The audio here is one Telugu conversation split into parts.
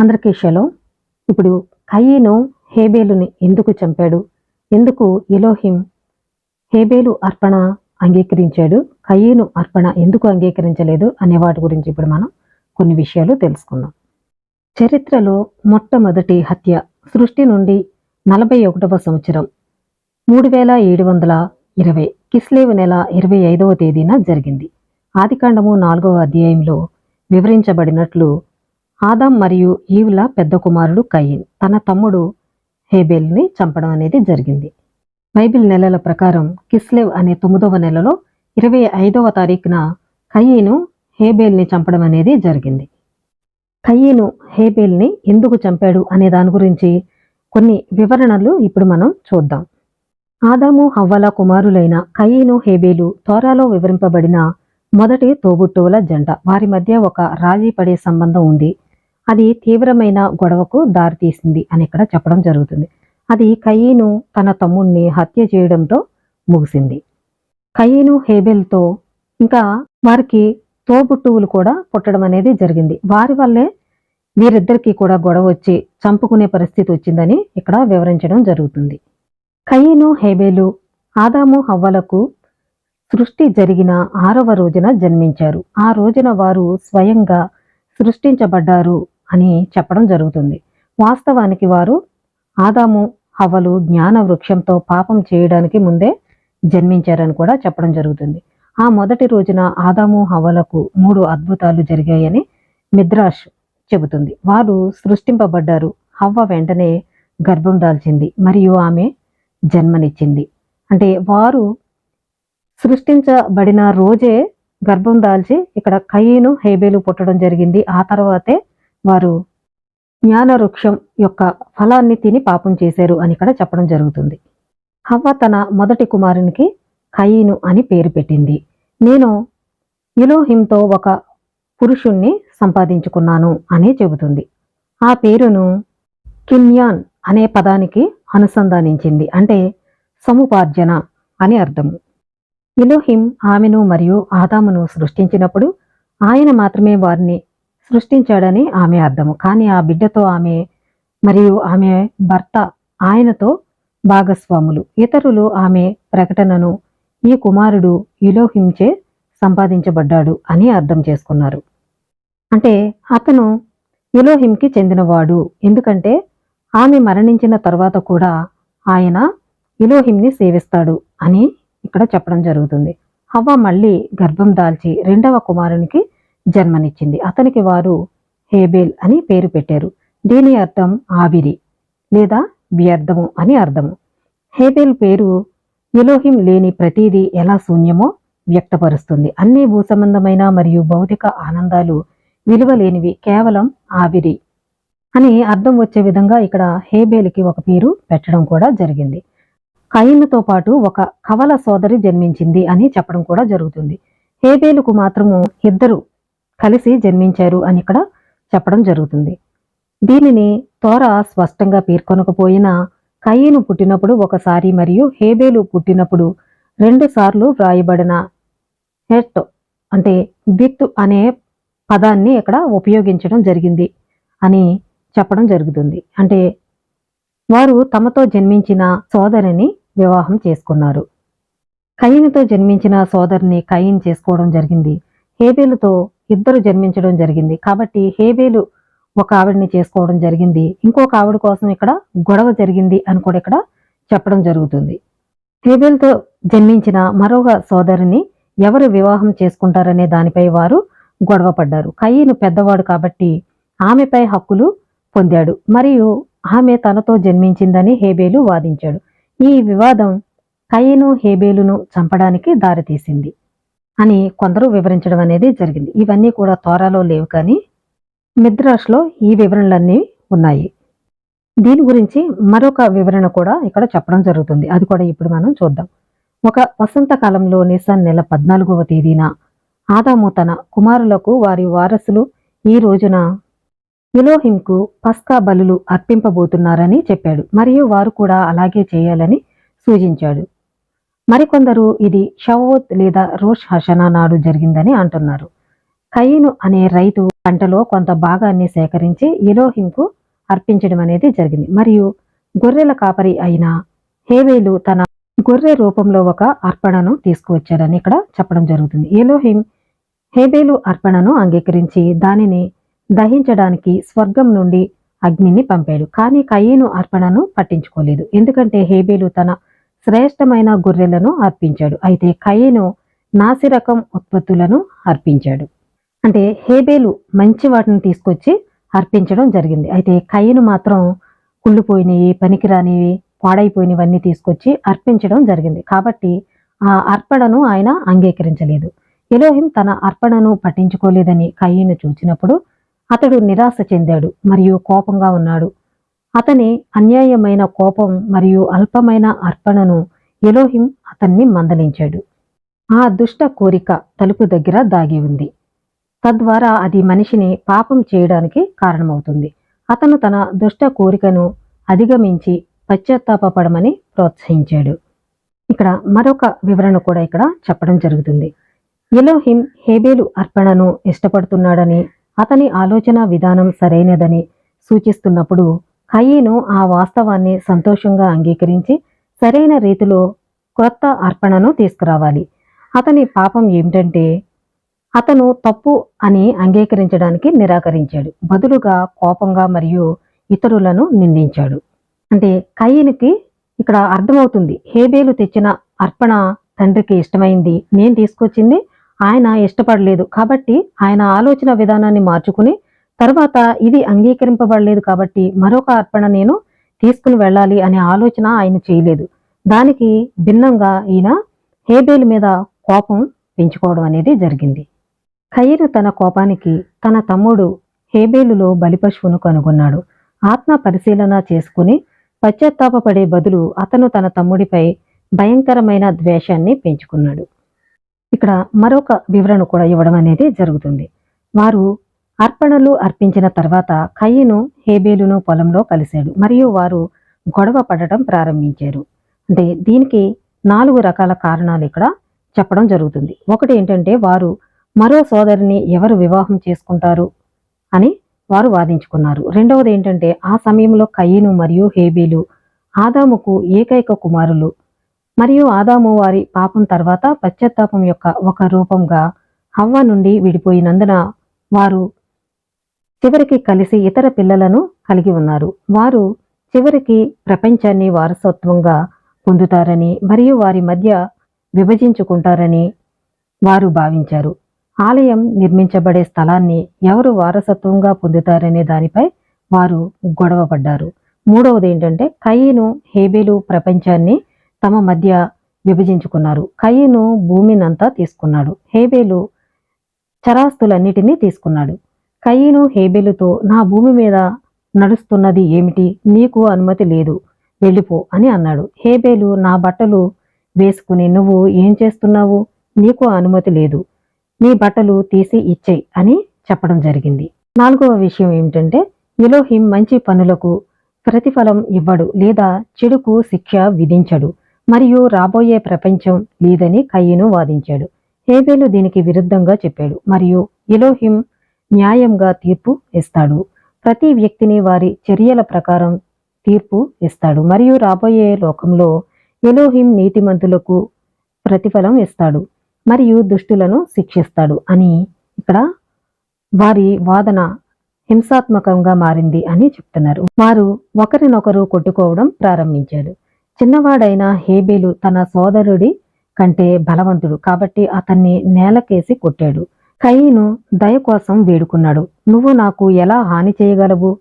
అందరికీ షలో. ఇప్పుడు కయీను హేబేలుని ఎందుకు చంపాడు? ఎందుకు ఎలోహిం హేబేలు అర్పణ అంగీకరించాడు, కయీను అర్పణ ఎందుకు అంగీకరించలేదు అనే వాటి గురించి ఇప్పుడు మనం కొన్ని విషయాలు తెలుసుకుందాం. చరిత్రలో మొట్టమొదటి హత్య సృష్టి నుండి 41వ సంవత్సరం 3720 కిస్లేవ్ నెల 25వ తేదీన జరిగింది. ఆదికాండము 4వ అధ్యాయంలో వివరించబడినట్లు ఆదాం మరియు ఈవుల పెద్ద కుమారుడు కయీన్ తన తమ్ముడు హేబేల్ని చంపడం అనేది జరిగింది. బైబిల్ నెలల ప్రకారం కిస్లేవ్ అనే 9వ నెలలో 25వ తారీఖున కయీను హేబేల్ని చంపడం అనేది జరిగింది. కయీను హేబేల్ని ఎందుకు చంపాడు అనే దాని గురించి కొన్ని వివరణలు ఇప్పుడు మనం చూద్దాం. ఆదాము హవ్వల కుమారులైన కయీను హేబేలు తోరాలో వివరింపబడిన మొదటి తోబుట్టువుల జంట. వారి మధ్య ఒక రాజీ పడే సంబంధం ఉంది. అది తీవ్రమైన గొడవకు దారితీసింది అని ఇక్కడ చెప్పడం జరుగుతుంది. అది కయీను తన తమ్ముణ్ణి హత్య చేయడంతో ముగిసింది. కయీను హేబేల్తో ఇంకా వారికి తోబుట్టువులు కూడా పుట్టడం అనేది జరిగింది. వారి వల్లే వీరిద్దరికీ కూడా గొడవ వచ్చి చంపుకునే పరిస్థితి వచ్చిందని ఇక్కడ వివరించడం జరుగుతుంది. కయీను హేబేలు ఆదాము హవ్వలకు సృష్టి జరిగిన 6వ రోజున జన్మించారు. ఆ రోజున వారు స్వయంగా సృష్టించబడ్డారు అని చెప్పడం జరుగుతుంది. వాస్తవానికి వారు ఆదాము హవ్వలు జ్ఞాన వృక్షంతో పాపం చేయడానికి ముందే జన్మించారని కూడా చెప్పడం జరుగుతుంది. ఆ మొదటి రోజున ఆదాము హవ్వలకు 3 అద్భుతాలు జరిగాయని మిద్రాష్ చెబుతుంది. వారు సృష్టింపబడ్డారు. హవ్వ వెంటనే గర్భం దాల్చింది మరియు ఆమె జన్మనిచ్చింది. అంటే వారు సృష్టించబడిన రోజే గర్భం దాల్చి ఇక్కడ కయీను హేబేలు పుట్టడం జరిగింది. ఆ తర్వాతే వారు జ్ఞాన వృక్షం యొక్క ఫలాన్ని తిని పాపం చేశారు అని ఇక్కడ చెప్పడం జరుగుతుంది. హవ్వ తన మొదటి కుమారునికి కయీను అని పేరు పెట్టింది. నేను ఎలోహింతో ఒక పురుషుణ్ణి సంపాదించుకున్నాను అని చెబుతుంది. ఆ పేరును కిన్యాన్ అనే పదానికి అనుసంధానించింది. అంటే సముపార్జన అని అర్థము. ఎలోహిం ఆమెను మరియు ఆదామును సృష్టించినప్పుడు ఆయన మాత్రమే వారిని సృష్టించాడని ఆమె అర్థము. కానీ ఆ బిడ్డతో ఆమె మరియు ఆమె భర్త ఆయనతో భాగస్వాములు. ఇతరులు ఆమె ప్రకటనను ఈ కుమారుడు ఎలోహించే సంపాదించబడ్డాడు అని అర్థం చేసుకున్నారు. అంటే అతను ఎలోహింకి చెందినవాడు. ఎందుకంటే ఆమె మరణించిన తర్వాత కూడా ఆయన ఎలోహింని సేవిస్తాడు అని ఇక్కడ చెప్పడం జరుగుతుంది. హవ్వ మళ్ళీ గర్భం దాల్చి 2వ కుమారునికి జన్మనిచ్చింది. అతనికి వారు హేబేల్ అని పేరు పెట్టారు. దీని అర్థం ఆవిరి లేదా వ్యర్థము అని అర్థము. హేబేల్ పేరు ఎలోహిం లేని ప్రతిదీ ఎలా శూన్యమో వ్యక్తపరుస్తుంది. అన్ని భూసంబంధమైన మరియు భౌతిక ఆనందాలు విలువలేనివి, కేవలం ఆవిరి అని అర్థం వచ్చే విధంగా ఇక్కడ హేబేలుకి ఒక పేరు పెట్టడం కూడా జరిగింది. కయీనుతో పాటు ఒక కవల సోదరి జన్మించింది అని చెప్పడం కూడా జరుగుతుంది. హేబేలుకు మాత్రము 2 కలిసి జన్మించారు అని ఇక్కడ చెప్పడం జరుగుతుంది. దీనిని తోరా స్పష్టంగా పేర్కొనకపోయినా కయీను పుట్టినప్పుడు ఒకసారి మరియు హేబేలు పుట్టినప్పుడు 2 సార్లు వ్రాయబడిన హెట్ అంటే బిత్ అనే పదాన్ని ఇక్కడ ఉపయోగించడం జరిగింది అని చెప్పడం జరుగుతుంది. అంటే వారు తమతో జన్మించిన సోదరిని వివాహం చేసుకున్నారు. కయీనుతో జన్మించిన సోదరిని కయీన్ చేసుకోవడం జరిగింది. హేబేలుతో 2 జన్మించడం జరిగింది. కాబట్టి హేబేలు ఒక ఆవిడని చేసుకోవడం జరిగింది. ఇంకొక ఆవిడ కోసం ఇక్కడ గొడవ జరిగింది అని కూడా ఇక్కడ చెప్పడం జరుగుతుంది. హేబేలుతో జన్మించిన మరొక సోదరిని ఎవరు వివాహం చేసుకుంటారనే దానిపై వారు గొడవ పడ్డారు. కయీను పెద్దవాడు కాబట్టి ఆమెపై హక్కులు పొందాడు మరియు ఆమె తనతో జన్మించిందని హేబేలు వాదించాడు. ఈ వివాదం కయీను హేబేలును చంపడానికి దారితీసింది అని కొందరు వివరించడం అనేది జరిగింది. ఇవన్నీ కూడా తోరాలో లేవు, కానీ మిద్రాష్లో ఈ వివరణలన్నీ ఉన్నాయి. దీని గురించి మరొక వివరణ కూడా ఇక్కడ చెప్పడం జరుగుతుంది. అది కూడా ఇప్పుడు మనం చూద్దాం. ఒక వసంతకాలంలో నిసాన్ నెల 14వ తేదీన ఆదాము తన కుమారులకు వారి వారసులు ఈ రోజున ఎలోహింకు పస్కా బలులు అర్పింపబోతున్నారని చెప్పాడు మరియు వారు కూడా అలాగే చేయాలని సూచించాడు. మరికొందరు ఇది షవోత్ లేదా రోష్ హషనా నాడు జరిగిందని అంటున్నారు. కయీను అనే రైతు పంటలో కొంత భాగాన్ని సేకరించి ఎలోహింకు అర్పించడం అనేది జరిగింది. మరియు గొర్రెల కాపరి అయిన హేబేలు తన గొర్రె రూపంలో ఒక అర్పణను తీసుకువచ్చాడని ఇక్కడ చెప్పడం జరుగుతుంది. ఎలోహిం హేబేలు అర్పణను అంగీకరించి దానిని దహించడానికి స్వర్గం నుండి అగ్నిని పంపాడు. కానీ కయీను అర్పణను పట్టించుకోలేదు, ఎందుకంటే హేబేలు తన శ్రేష్టమైన గొర్రెలను అర్పించాడు. అయితే కయీను నాసిరకం ఉత్పత్తులను అర్పించాడు. అంటే హేబేలు మంచి వాటిని తీసుకొచ్చి అర్పించడం జరిగింది. అయితే కయీను మాత్రం కుళ్ళిపోయినవి, పనికిరానివి, పాడైపోయినవన్నీ తీసుకొచ్చి అర్పించడం జరిగింది. కాబట్టి ఆ అర్పణను ఆయన అంగీకరించలేదు. ఎలోహిం తన అర్పణను పట్టించుకోలేదని కయీను చూచినప్పుడు అతడు నిరాశ చెందాడు మరియు కోపంగా ఉన్నాడు. అతని అన్యాయమైన కోపం మరియు అల్పమైన అర్పణను ఎలోహిం అతన్ని మందలించాడు. ఆ దుష్ట కోరిక తలుపు దగ్గర దాగి ఉంది, తద్వారా అది మనిషిని పాపం చేయడానికి కారణమవుతుంది. అతను తన దుష్ట కోరికను అధిగమించి పశ్చాత్తాపపడమని ప్రోత్సహించాడు. ఇక్కడ మరొక వివరణ కూడా ఇక్కడ చెప్పడం జరుగుతుంది. ఎలోహిం హేబేలు అర్పణను ఇష్టపడుతున్నాడని, అతని ఆలోచన విధానం సరైనదని సూచిస్తున్నప్పుడు కయీను ఆ వాస్తవాన్ని సంతోషంగా అంగీకరించి సరైన రీతిలో క్రొత్త అర్పణను తీసుకురావాలి. అతని పాపం ఏమిటంటే అతను తప్పు అని అంగీకరించడానికి నిరాకరించాడు, బదులుగా కోపంగా మరియు ఇతరులను నిందించాడు. అంటే కయీనుకి ఇక్కడ అర్థమవుతుంది, హేబేలు తెచ్చిన అర్పణ తండ్రికి ఇష్టమైంది, నేను తీసుకొచ్చింది ఆయన ఇష్టపడలేదు, కాబట్టి ఆయన ఆలోచన విధానాన్ని మార్చుకుని తర్వాత ఇది అంగీకరింపబడలేదు కాబట్టి మరొక అర్పణ నేను తీసుకుని వెళ్ళాలి అనే ఆలోచన ఆయన చేయలేదు. దానికి భిన్నంగా ఈయన హేబేలు మీద కోపం పెంచుకోవడం అనేది జరిగింది. కయీను తన కోపానికి తన తమ్ముడు హేబేలులో బలిపశువును కనుగొన్నాడు. ఆత్మ పరిశీలన చేసుకుని పశ్చాత్తాపపడే బదులు అతను తన తమ్ముడిపై భయంకరమైన ద్వేషాన్ని పెంచుకున్నాడు. ఇక్కడ మరొక వివరణ కూడా ఇవ్వడం అనేది జరుగుతుంది. వారు అర్పణలు అర్పించిన తర్వాత కయీను హేబేలును పొలంలో కలిశాడు మరియు వారు గొడవ పడటం ప్రారంభించారు. అంటే దీనికి 4 రకాల కారణాలు ఇక్కడ చెప్పడం జరుగుతుంది. ఒకటి ఏంటంటే వారు మరో సోదరిని ఎవరు వివాహం చేసుకుంటారు అని వారు వాదించుకున్నారు. రెండవది ఏంటంటే ఆ సమయంలో కయీను మరియు హేబేలు ఆదాముకు ఏకైక కుమారులు మరియు ఆదాము వారి పాపం తర్వాత పశ్చాత్తాపం యొక్క ఒక రూపంగా హవ్వ నుండి విడిపోయినందున వారు చివరికి కలిసి ఇతర పిల్లలను కలిగి ఉన్నారు. వారు చివరికి ప్రపంచాన్ని వారసత్వంగా పొందుతారని మరియు వారి మధ్య విభజించుకుంటారని వారు భావించారు. ఆలయం నిర్మించబడే స్థలాన్ని ఎవరు వారసత్వంగా పొందుతారనే దానిపై వారు గొడవపడ్డారు. మూడవది ఏంటంటే కయీను హేబేలు ప్రపంచాన్ని తమ మధ్య విభజించుకున్నారు. కయీను భూమినంతా తీసుకున్నాడు, హేబేలు చరాస్తులన్నిటినీ తీసుకున్నాడు. కయీను హేబేలుతో నా భూమి మీద నడుస్తున్నది ఏమిటి, నీకు అనుమతి లేదు, వెళ్ళిపో అని అన్నాడు. హేబేలు నా బట్టలు వేసుకుని నువ్వు ఏం చేస్తున్నావు, నీకు అనుమతి లేదు, నీ బట్టలు తీసి ఇచ్చేయి అని చెప్పడం జరిగింది. 4వ విషయం ఏమిటంటే ఎలోహిం మంచి పనులకు ప్రతిఫలం ఇవ్వడు లేదా చెడుకు శిక్ష విధించడు మరియు రాబోయే ప్రపంచం లేదని కయీను వాదించాడు. హేబేలు దీనికి విరుద్ధంగా చెప్పాడు మరియు ఎలోహిం న్యాయంగా తీర్పు ఇస్తాడు. ప్రతి వ్యక్తిని వారి చర్యల ప్రకారం తీర్పు ఇస్తాడు మరియు రాబోయే లోకంలో ఎలోహిం నీతిమంతులకు ప్రతిఫలం ఇస్తాడు మరియు దుష్టులను శిక్షిస్తాడు అని ఇక్కడ వారి వాదన హింసాత్మకంగా మారింది అని చెప్తున్నారు. వారు ఒకరినొకరు కొట్టుకోవడం ప్రారంభించారు. చిన్నవాడైన హేబేలు తన సోదరుడి కంటే బలవంతుడు కాబట్టి అతన్ని నేలకేసి కొట్టాడు. కయీను దయ కోసం వేడుకున్నాడు, నువ్వు నాకు ఎలా హాని చేయగలవు,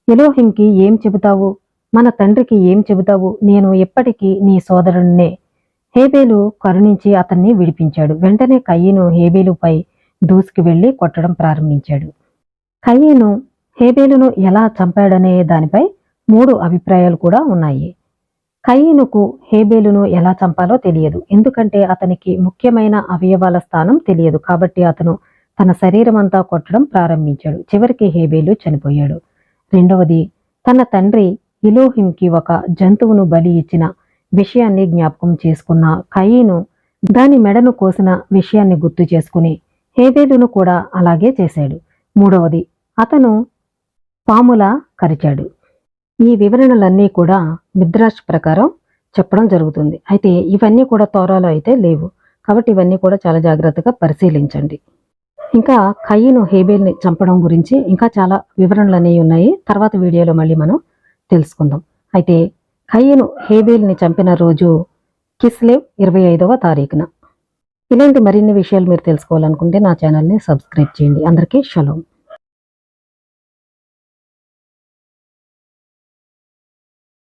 ఎలోహింకి ఏం చెబుతావు, మన తండ్రికి ఏం చెబుతావు, నేను ఎప్పటికీ నీ సోదరుణ్ణే. హేబేలు కరుణించి అతన్ని విడిపించాడు. వెంటనే కయీను హేబేలుపై దూసుకు వెళ్లి కొట్టడం ప్రారంభించాడు. కయీను హేబేలును ఎలా చంపాడనే దానిపై 3 అభిప్రాయాలు కూడా ఉన్నాయి. కయీనుకు హేబేలును ఎలా చంపాలో తెలియదు, ఎందుకంటే అతనికి ముఖ్యమైన అవయవాల స్థానం తెలియదు. కాబట్టి అతను తన శరీరం అంతా కొట్టడం ప్రారంభించాడు. చివరికి హేబేలు చనిపోయాడు. రెండవది, తన తండ్రి ఎలోహింకి ఒక జంతువును బలి ఇచ్చిన విషయాన్ని జ్ఞాపకం చేసుకున్న కయీను దాని మెడను కోసిన విషయాన్ని గుర్తు చేసుకుని హేబేలును కూడా అలాగే చేశాడు. మూడవది, అతను పాములా కరిచాడు. ఈ వివరణలన్నీ కూడా మిద్రాష్ ప్రకారం చెప్పడం జరుగుతుంది. అయితే ఇవన్నీ కూడా తోరాలో అయితే లేవు. కాబట్టి ఇవన్నీ కూడా చాలా జాగ్రత్తగా పరిశీలించండి. ఇంకా కయీను హేబేల్ని చంపడం గురించి ఇంకా చాలా వివరణలు అనేవి ఉన్నాయి. తర్వాత వీడియోలో మళ్ళీ మనం తెలుసుకుందాం. అయితే కయీను హేబేల్ని చంపిన రోజు కిస్లేవ్ 25వ తారీఖున. ఇలాంటి మరిన్ని విషయాలు మీరు తెలుసుకోవాలనుకుంటే నా ఛానల్ని సబ్స్క్రైబ్ చేయండి. అందరికీ షలోం.